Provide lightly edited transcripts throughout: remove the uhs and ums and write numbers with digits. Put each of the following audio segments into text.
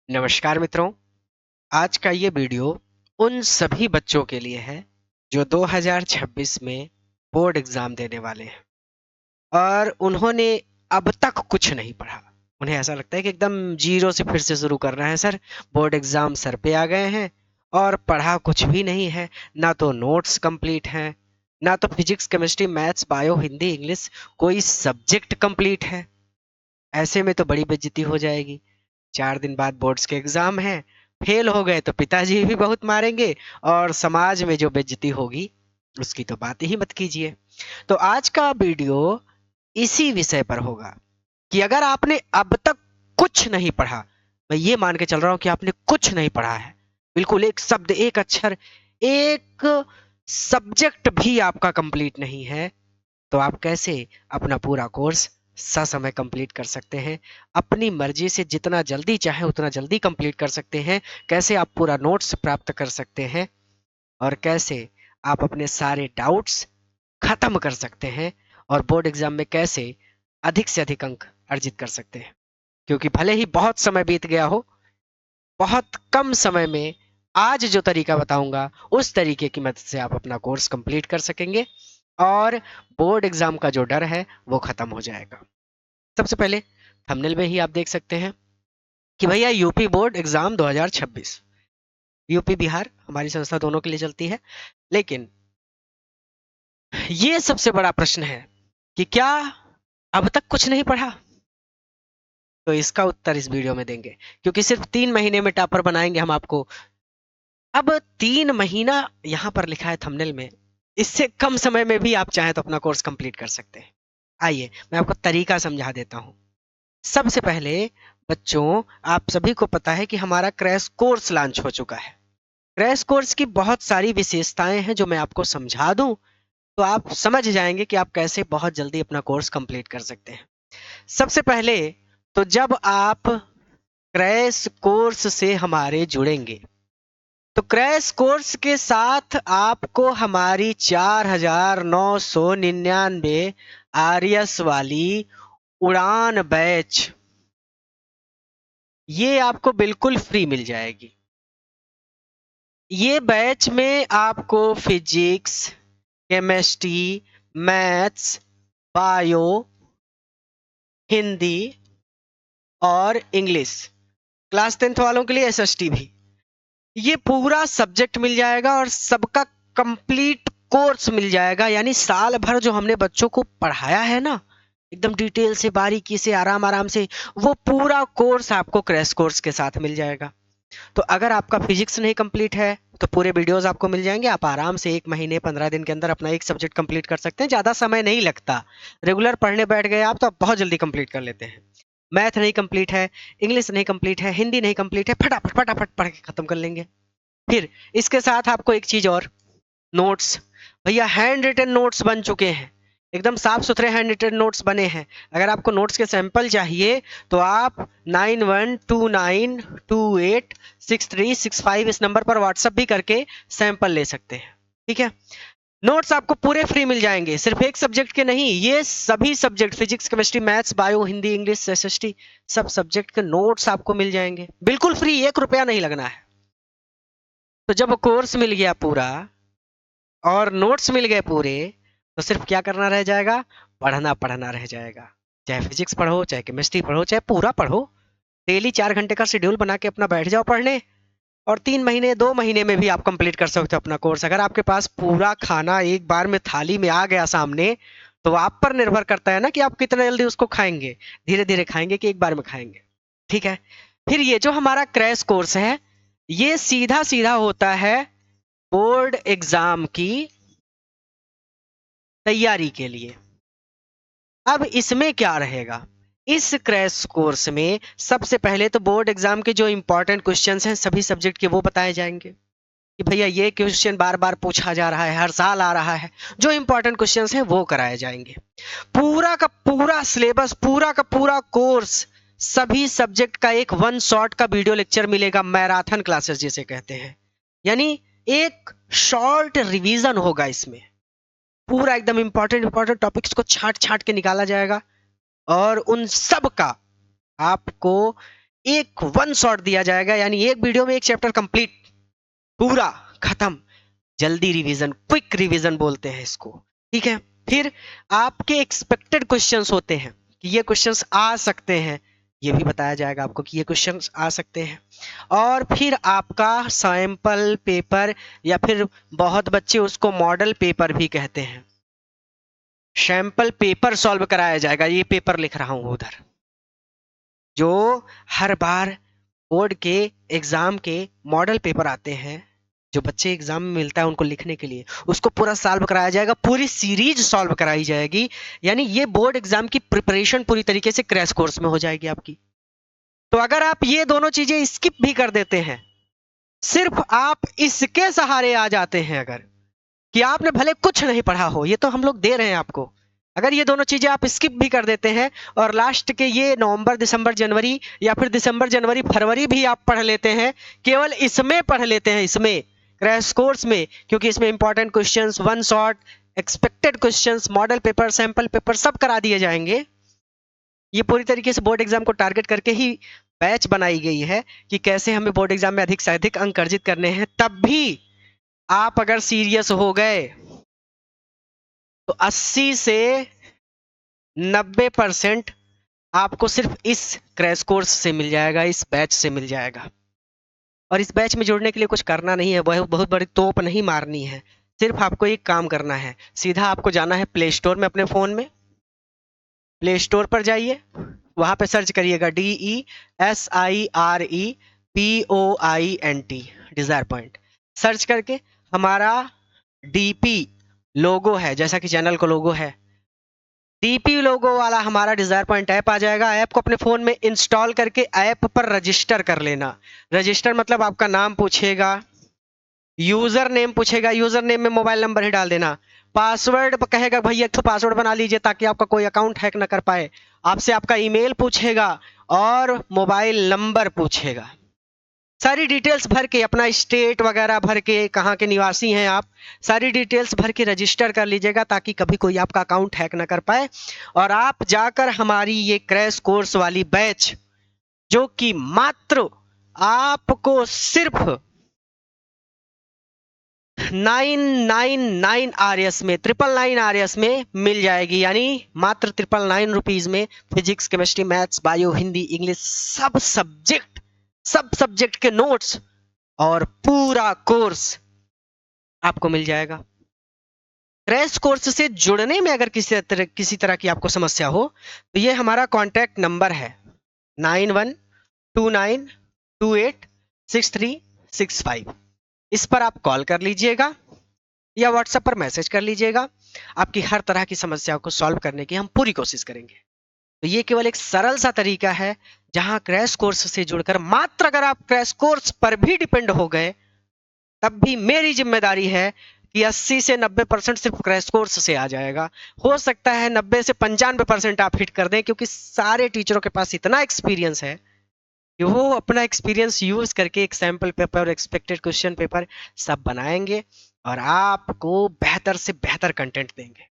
नमस्कार मित्रों। आज का ये वीडियो उन सभी बच्चों के लिए है जो 2026 में बोर्ड एग्जाम देने वाले हैं और उन्होंने अब तक कुछ नहीं पढ़ा। उन्हें ऐसा लगता है कि एकदम जीरो से फिर से शुरू कर रहे हैं सर। बोर्ड एग्जाम सर पे आ गए हैं और पढ़ा कुछ भी नहीं है। ना तो नोट्स कंप्लीट हैं, ना तो physics chemistry maths bio Hindi English कोई सब्जेक्ट कंप्लीट है। ऐसे में तो बड़ी बेइज्जती हो जाएगी। 4 दिन बाद बोर्ड्स के एग्जाम हैं, फेल हो गए तो पिताजी भी बहुत मारेंगे और समाज में जो बेइज्जती होगी उसकी तो बात ही मत कीजिए। तो आज का वीडियो इसी विषय पर होगा कि अगर आपने अब तक कुछ नहीं पढ़ा, मैं ये मान के चल रहा हूं कि आपने कुछ नहीं पढ़ा है, बिल्कुल एक शब्द एक अक्षर एक सब्जेक्ट भी आपका कंप्लीट नहीं है, तो आप कैसे अपना पूरा कोर्स ससमय कंप्लीट कर सकते हैं, अपनी मर्जी से जितना जल्दी चाहे उतना जल्दी कंप्लीट कर सकते हैं, कैसे आप पूरा नोट्स प्राप्त कर सकते हैं और कैसे आप अपने सारे डाउट्स खत्म कर सकते हैं और बोर्ड एग्जाम में कैसे अधिक से अधिक अंक अर्जित कर सकते हैं। क्योंकि भले ही बहुत समय बीत गया हो, बहुत कम समय में आज जो तरीका बताऊंगा उस तरीके की मदद से आप अपना कोर्स कंप्लीट कर सकेंगे और बोर्ड एग्जाम का जो डर है वो खत्म हो जाएगा। सबसे पहले थंबनेल में ही आप देख सकते हैं कि भैया UP board exam 2026। UP Bihar हमारी संस्था दोनों के लिए चलती है, लेकिन ये सबसे बड़ा प्रश्न है कि क्या अब तक कुछ नहीं पढ़ा। तो इसका उत्तर इस वीडियो में देंगे, क्योंकि सिर्फ 3 महीने में टॉपर बनाएंगे हम आपको। अब 3 महीना यहाँ पर लिखा है थंबनेल में, इससे कम समय में भी आप चाहें तो अपना कोर्स कंप्लीट कर सकते हैं। आइए मैं आपको तरीका समझा देता हूँ। सबसे पहले बच्चों, आप सभी को पता है कि हमारा क्रैश कोर्स लॉन्च हो चुका है। क्रैश कोर्स की बहुत सारी विशेषताएं हैं जो मैं आपको समझा दूं तो आप समझ जाएंगे कि आप कैसे बहुत जल्दी अपना कोर्स कंप्लीट कर सकते हैं। सबसे पहले तो जब आप क्रैश कोर्स से हमारे जुड़ेंगे तो क्रैश कोर्स के साथ आपको हमारी 4999 आरएस वाली उड़ान बैच ये आपको बिल्कुल फ्री मिल जाएगी। ये बैच में आपको physics chemistry maths bio Hindi और इंग्लिश, क्लास 10th वालों के लिए एसएसटी भी, ये पूरा सब्जेक्ट मिल जाएगा और सबका कंप्लीट कोर्स मिल जाएगा। यानी साल भर जो हमने बच्चों को पढ़ाया है ना, एकदम डिटेल से बारीकी से आराम आराम से, वो पूरा कोर्स आपको क्रैश कोर्स के साथ मिल जाएगा। तो अगर आपका फिजिक्स नहीं कंप्लीट है तो पूरे वीडियोस आपको मिल जाएंगे। आप आराम से 1 महीने 15 दिन के अंदर अपना एक सब्जेक्ट कंप्लीट कर सकते हैं। ज़्यादा समय नहीं लगता। रेगुलर पढ़ने बैठ गए आप तो आप बहुत जल्दी कंप्लीट कर लेते हैं। मैथ नहीं कंप्लीट है, इंग्लिश नहीं कंप्लीट है, हिंदी नहीं कंप्लीट है, फटाफट फटाफट पढ़ के खत्म कर लेंगे। फिर इसके साथ आपको एक चीज़ और, नोट्स। भैया हैंड रिटन नोट्स बन चुके हैं, एकदम साफ सुथरे हैंड रिटन नोट्स बने हैं। अगर आपको नोट्स के सैंपल चाहिए तो आप 9129286365 इस नंबर पर व्हाट्सएप भी करके सैंपल ले सकते हैं। ठीक है, नोट्स आपको पूरे फ्री मिल जाएंगे, सिर्फ एक सब्जेक्ट के नहीं, ये सभी subject physics chemistry maths bio Hindi English SST सब सब्जेक्ट के नोट्स आपको मिल जाएंगे बिल्कुल फ्री, 1 रुपया नहीं लगना है। तो जब कोर्स मिल गया पूरा और नोट्स मिल गए पूरे, तो सिर्फ क्या करना रह जाएगा, पढ़ना पढ़ना रह जाएगा। चाहे फिजिक्स पढ़ो चाहे केमिस्ट्री पढ़ो चाहे पूरा पढ़ो, डेली 4 घंटे का शेड्यूल बना के अपना बैठ जाओ पढ़ने और 3 महीने 2 महीने में भी आप कंप्लीट कर सकते हो अपना कोर्स। अगर आपके पास पूरा खाना एक बार में थाली में आ गया सामने, तो आप पर निर्भर करता है ना कि आप कितना जल्दी उसको खाएंगे, धीरे धीरे खाएंगे कि एक बार में खाएंगे। ठीक है, फिर ये जो हमारा क्रैश कोर्स है ये सीधा सीधा होता है बोर्ड एग्जाम की तैयारी के लिए। अब इसमें क्या रहेगा, इस क्रैश कोर्स में सबसे पहले तो बोर्ड एग्जाम के जो इंपॉर्टेंट क्वेश्चंस हैं सभी सब्जेक्ट के वो बताए जाएंगे कि भैया ये क्वेश्चन बार बार पूछा जा रहा है, हर साल आ रहा है, जो इंपॉर्टेंट क्वेश्चंस हैं वो कराए जाएंगे। पूरा का पूरा सिलेबस, पूरा का पूरा कोर्स, सभी सब्जेक्ट का एक वन शॉट का वीडियो लेक्चर मिलेगा, मैराथन क्लासेस जिसे कहते हैं। यानी एक शॉर्ट रिवीजन होगा इसमें, पूरा एकदम इंपॉर्टेंट इंपॉर्टेंट टॉपिक्स को छांट छांट के निकाला जाएगा और उन सब का आपको एक वन शॉट दिया जाएगा, यानी एक वीडियो में एक चैप्टर कंप्लीट, पूरा खत्म। जल्दी रिवीजन, क्विक रिवीजन बोलते हैं इसको, ठीक है। फिर आपके एक्सपेक्टेड क्वेश्चंस होते हैं कि ये क्वेश्चंस आ सकते हैं, ये भी बताया जाएगा आपको कि ये क्वेश्चंस आ सकते हैं। और फिर आपका सैंपल पेपर, या फिर बहुत बच्चे उसको मॉडल पेपर भी कहते हैं, सैंपल पेपर सॉल्व कराया जाएगा। ये पेपर लिख रहा हूं उधर, जो हर बार बोर्ड के एग्जाम के मॉडल पेपर आते हैं, जो बच्चे एग्जाम में मिलता है उनको लिखने के लिए, उसको पूरा सॉल्व कराया जाएगा, पूरी सीरीज सॉल्व कराई जाएगी। यानी ये बोर्ड एग्जाम की प्रिपरेशन पूरी तरीके से क्रैश कोर्स में हो जाएगी आपकी। तो अगर आप ये दोनों चीजें स्किप भी कर देते हैं, सिर्फ आप इसके सहारे आ जाते हैं, अगर कि आपने भले कुछ नहीं पढ़ा हो, ये तो हम लोग दे रहे हैं आपको, अगर ये दोनों चीजें आप स्किप भी कर देते हैं और लास्ट के ये नवंबर दिसंबर जनवरी, या फिर दिसंबर जनवरी फरवरी भी आप पढ़ लेते हैं, केवल इसमें पढ़ लेते हैं, इसमें क्रैश कोर्स में, क्योंकि इसमें important questions, one shot, expected questions, model paper, sample paper सब करा दिए जाएंगे। ये पूरी तरीके से बोर्ड एग्जाम को टारगेट करके ही बैच बनाई गई है कि कैसे हमें बोर्ड एग्जाम में अधिक से अधिक अंक अर्जित करने हैं। तब भी आप अगर सीरियस हो गए तो 80 से 90% आपको सिर्फ इस क्रैश कोर्स से मिल जाएगा, इस बैच से मिल जाएगा। और इस बैच में जुड़ने के लिए कुछ करना नहीं है, बहुत बड़ी तोप नहीं मारनी है, सिर्फ आपको एक काम करना है, सीधा आपको जाना है प्ले स्टोर में, अपने फ़ोन में प्ले स्टोर पर जाइए, वहाँ पे सर्च करिएगा DESIREPOINT, डिज़ायर पॉइंट। सर्च करके हमारा DP लोगो है, जैसा कि चैनल का लोगो है, DP लोगो वाला हमारा डिज़ायर पॉइंट ऐप आ जाएगा। ऐप को अपने फ़ोन में इंस्टॉल करके ऐप पर रजिस्टर कर लेना। रजिस्टर मतलब आपका नाम पूछेगा, यूज़र नेम पूछेगा, यूज़र नेम में मोबाइल नंबर ही डाल देना। पासवर्ड कहेगा भैया एक तो पासवर्ड बना लीजिए ताकि आपका कोई अकाउंट हैक ना कर पाए। आपसे आपका ईमेल पूछेगा और मोबाइल नंबर पूछेगा। सारी डिटेल्स भर के, अपना स्टेट वगैरह भर के, कहाँ के निवासी हैं आप, सारी डिटेल्स भर के रजिस्टर कर लीजिएगा ताकि कभी कोई आपका अकाउंट हैक ना कर पाए। और आप जाकर हमारी ये क्रैश कोर्स वाली बैच, जो कि मात्र आपको सिर्फ 999 RS में, 999 RS में मिल जाएगी, यानी मात्र 999 रुपीज में physics, chemistry, maths, bio, Hindi, English, सब सब्जेक्ट के नोट्स और पूरा कोर्स आपको मिल जाएगा। क्रैश कोर्स से जुड़ने में अगर किसी तरह की आपको समस्या हो तो ये हमारा कॉन्टैक्ट नंबर है 9129286365। इस पर आप कॉल कर लीजिएगा या व्हाट्सएप पर मैसेज कर लीजिएगा। आपकी हर तरह की समस्याओं को सॉल्व करने की हम पूरी कोशिश करेंगे। तो ये केवल एक सरल सा तरीका है जहां क्रैश कोर्स से जुड़कर, मात्र अगर आप क्रैश कोर्स पर भी डिपेंड हो गए तब भी मेरी जिम्मेदारी है कि 80 से 90% सिर्फ क्रैश कोर्स से आ जाएगा। हो सकता है 90 से 95% आप हिट कर दें, क्योंकि सारे टीचरों के पास इतना एक्सपीरियंस है कि वो अपना एक्सपीरियंस यूज करके एक सैंपल पेपर और एक्सपेक्टेड क्वेश्चन पेपर सब बनाएंगे और आपको बेहतर से बेहतर कंटेंट देंगे।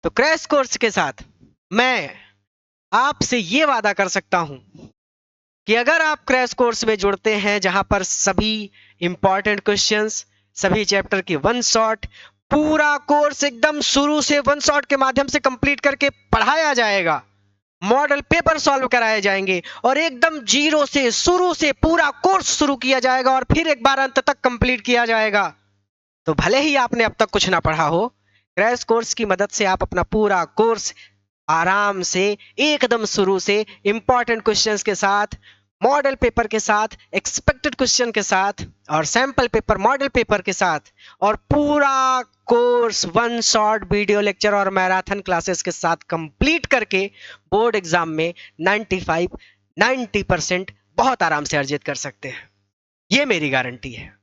तो क्रैश कोर्स के साथ मैं आपसे ये वादा कर सकता हूं कि अगर आप क्रैश कोर्स में जुड़ते हैं, जहां पर सभी इंपॉर्टेंट क्वेश्चंस, सभी चैप्टर की वन शॉट, पूरा कोर्स एकदम शुरू से वन शॉट के माध्यम से कंप्लीट करके पढ़ाया जाएगा, मॉडल पेपर सॉल्व कराए जाएंगे और एकदम जीरो से, शुरू से पूरा कोर्स शुरू किया जाएगा और फिर एक बार अंत तक कंप्लीट किया जाएगा, तो भले ही आपने अब तक कुछ ना पढ़ा हो, क्रैश कोर्स की मदद से आप अपना पूरा कोर्स आराम से, एकदम शुरू से, इंपॉर्टेंट क्वेश्चंस के साथ, मॉडल पेपर के साथ, एक्सपेक्टेड क्वेश्चन के साथ और सैंपल पेपर, मॉडल पेपर के साथ और पूरा course one shot video lecture और मैराथन क्लासेस के साथ कंप्लीट करके बोर्ड एग्जाम में 90% बहुत आराम से अर्जित कर सकते हैं। ये मेरी गारंटी है।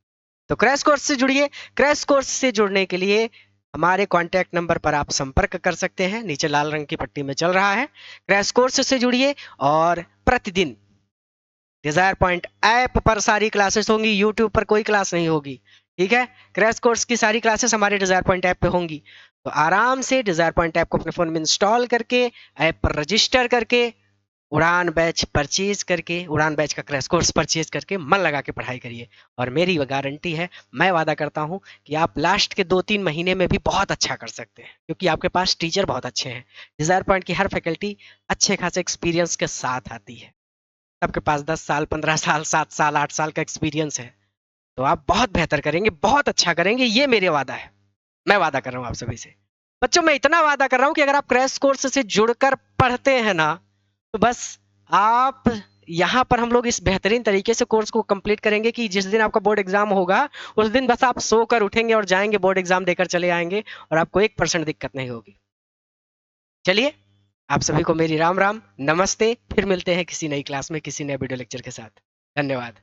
तो क्रैश कोर्स से जुड़िए। क्रैश कोर्स से जुड़ने के लिए हमारे कॉन्टैक्ट नंबर पर आप संपर्क कर सकते हैं, नीचे लाल रंग की पट्टी में चल रहा है। क्रैश कोर्स से जुड़िए और प्रतिदिन डिजायर पॉइंट ऐप पर सारी क्लासेस होंगी, यूट्यूब पर कोई क्लास नहीं होगी, ठीक है। क्रैश कोर्स की सारी क्लासेस हमारे डिजायर पॉइंट ऐप पे होंगी। तो आराम से डिजायर पॉइंट ऐप को अपने फोन में इंस्टॉल करके, ऐप पर रजिस्टर करके उड़ान बैच परचेज करके, उड़ान बैच का क्रैश कोर्स परचेज करके मन लगा के पढ़ाई करिए। और मेरी गारंटी है, मैं वादा करता हूँ कि आप लास्ट के 2-3 महीने में भी बहुत अच्छा कर सकते हैं, क्योंकि आपके पास टीचर बहुत अच्छे हैं। डिजायर पॉइंट की हर फैकल्टी अच्छे खासे एक्सपीरियंस के साथ आती है। आपके पास 10 साल, 15 साल, 7 साल, 8 साल का एक्सपीरियंस है, तो आप बहुत बेहतर करेंगे, बहुत अच्छा करेंगे, ये मेरे वादा है। मैं वादा कर रहा हूँ आप सभी से। बच्चों, मैं इतना वादा कर रहा हूँ कि अगर आप क्रैश कोर्स से जुड़कर पढ़ते हैं ना, तो बस आप यहाँ पर हम लोग इस बेहतरीन तरीके से कोर्स को कंप्लीट करेंगे कि जिस दिन आपका बोर्ड एग्जाम होगा, उस दिन बस आप सोकर उठेंगे और जाएंगे, बोर्ड एग्जाम देकर चले आएंगे, और आपको 1% दिक्कत नहीं होगी। चलिए, आप सभी को मेरी राम राम, नमस्ते। फिर मिलते हैं किसी नई क्लास में, किसी नए वीडियो लेक्चर के साथ। धन्यवाद।